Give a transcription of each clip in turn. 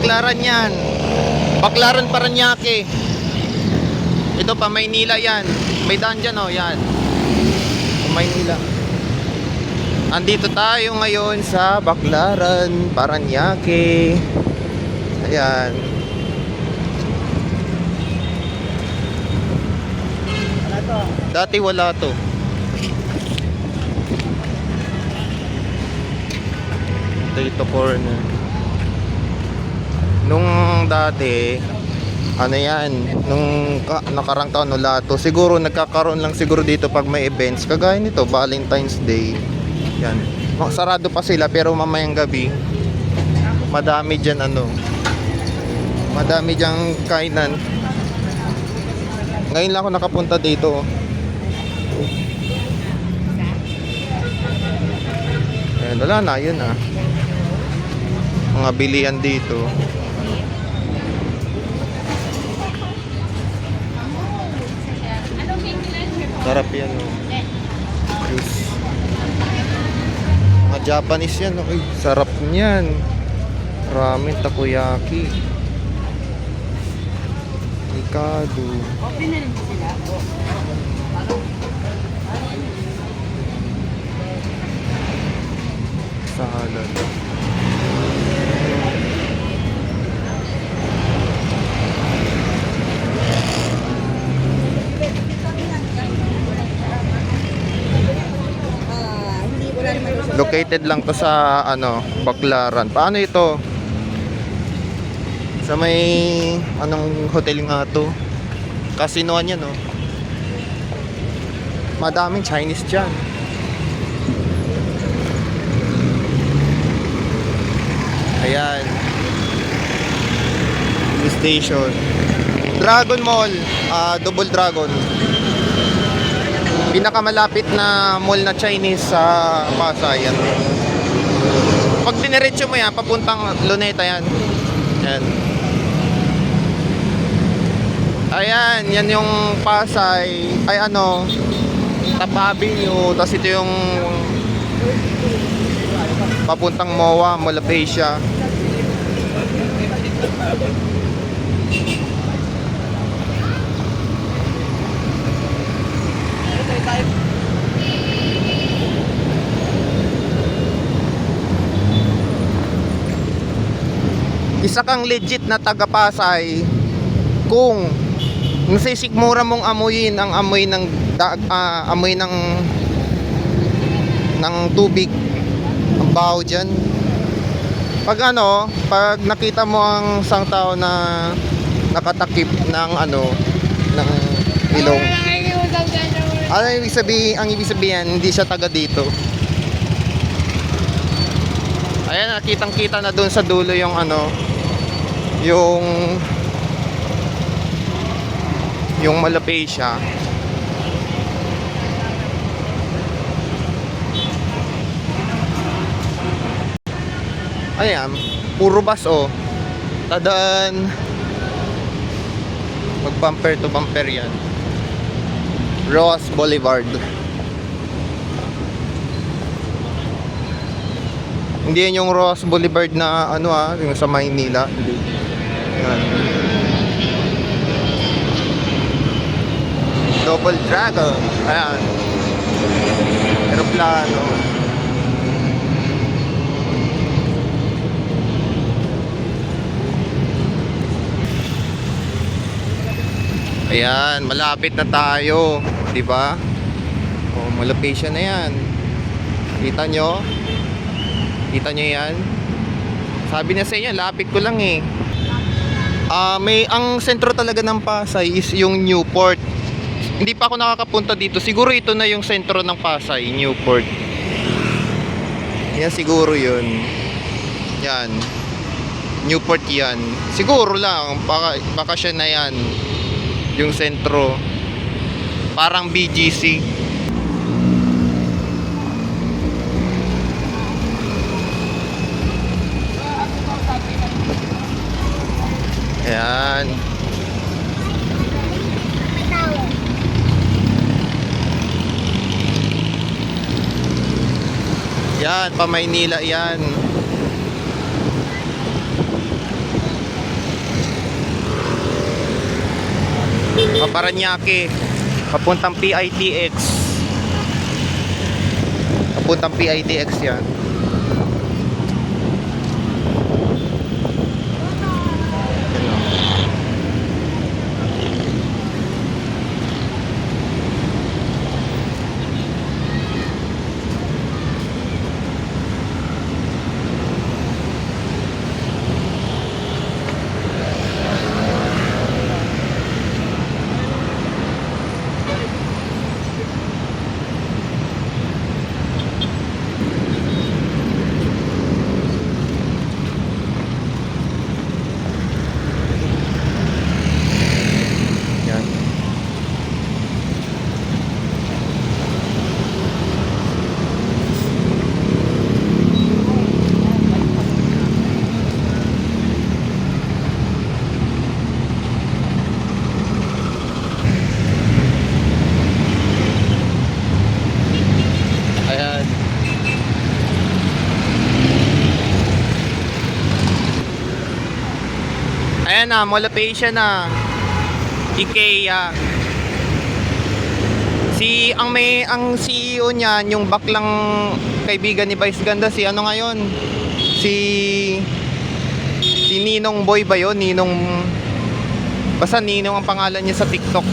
Baclaran yan. Baclaran Paranaque. Ito pa Maynila yan. May daan dyan oh, yan. Maynila. Andito tayo ngayon sa Baclaran Paranaque. Ayan. Dati wala to. Dito corner. Nung dati, ano yan, nung nakarang taon wala to. Siguro nagkakaroon lang siguro dito pag may events. Kagaya nito, Valentine's Day. Yan. Sarado pa sila pero mamayang gabi, madami dyan ano. Madami dyang kainan. Ngayon lang ako nakapunta dito. Ayan, wala na, yun ah. Mga bilihan dito. Sarap yan oh. Juice. Mga Japanese yan oh. Uy, sarap niyan. Ramen, takoyaki, Mikado. Open na rin sila. Salad. Located lang to sa ano, Baclaran. Paano ito? Sa may anong hotel nga to? Casinoan yan, no? Madaming Chinese dyan. Ayan. Police station. Dragon Mall. Double Dragon. Pinakamalapit na mall na Chinese sa Pasay. Yan. Pag diniretso mo yan, papuntang Luneta yan. Yan. Ayan, yan yung Pasay. Ay ano, Tapabinyo. Tapos ito yung papuntang MOA, Mall of Asia. Isa kang legit na taga Pasay kung nasisikmura mong amuyin ang amoy ng amoy ng tubig, ang baho dyan. Pag ano, pag nakita mo ang isang tao na nakatakip ng ano, ng ilong, ano ibig sabihin? Ang ibig sabihin, hindi siya taga dito. Ayan, nakitang kita na doon sa dulo yung ano, yung Mall of Asia. Ayan, puro bus oh. Tadaan. Mag bumper to bumper yan. Ross Boulevard. Hindi yan yung Ross Boulevard na ano yung sa Maynila. Hindi. Ayan. Double Dragon. Ayan. Aeroplano. Ayan, malapit na tayo, 'di ba? Oh, malapit siya na 'yan. Kita nyo? Kita nyo 'yan? Sabi na sa inyo, lapit ko lang eh. Ang sentro talaga ng Pasay is yung Newport. Hindi pa ako nakakapunta dito. Siguro ito na yung sentro ng Pasay, Newport. Yan siguro yun. Yan. Newport yan. Siguro lang. Baka siya na yan. Yung sentro. Parang BGC. Ayan. Yan, pa Maynila yan. Paranaque. Papuntang PITX. Papuntang PITX yan. Yan. Ayan. Ayan na, Molapation na. IKEA. Ang CEO niyan, yung baklang kaibigan ni Vice Ganda, si ano ngayon? Si Ninong Boy ba yun? Basta Ninong ang pangalan niya sa TikTok.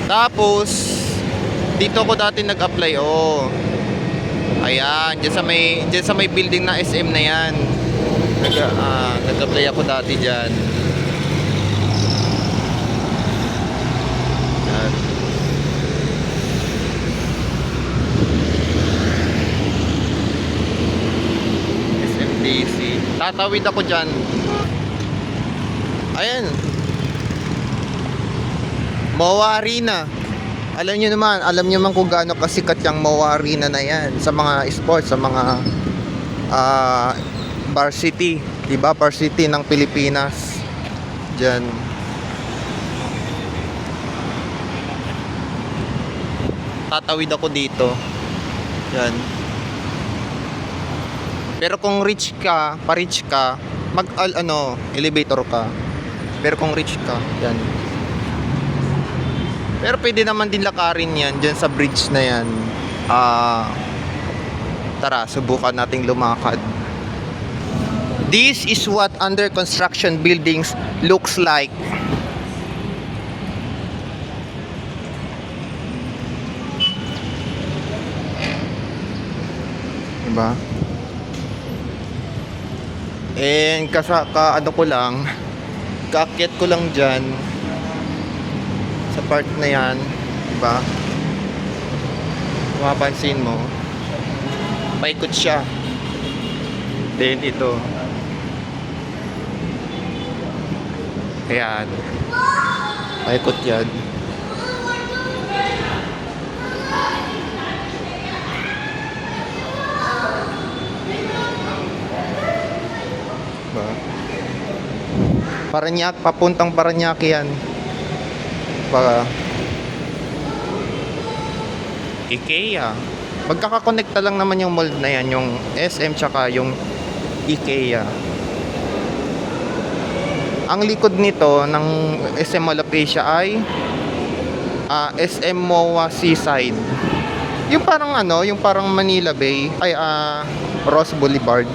Tapos dito ko dati nag-apply, oh. Ayan, diyan sa may building na SM na 'yan. Nag-apply ako dati diyan. Yan. SMDC. Tatawid ako diyan. Ayan. MOA Arena. Alam niyo naman kung gaano kasikat yung MOA Arena na yan sa mga sports, sa mga varsity, 'di ba? Varsity ng Pilipinas. Diyan. Tatawid ako dito. Yan. Pero kung pa-rich ka, elevator ka. Pero kung rich ka, yan. Pero pwede naman din lakarin yan dyan sa bridge na yan. Tara, subukan nating lumakad. This is what under construction buildings looks like. Diba? And ano ko lang, kaakyat ko lang dyan sa part na yan, diba? Mapapansin mo, paikot siya. Then ito, ayan, paikot yan. Diba? Paranaque, papuntang Paranaque yan. Baka IKEA. Magkakakonekta lang naman yung mall na yan, yung SM tsaka yung IKEA. Ang likod nito ng SM Molapation ay SM MOA Seaside. Yung parang Manila Bay ay Ross Boulevard.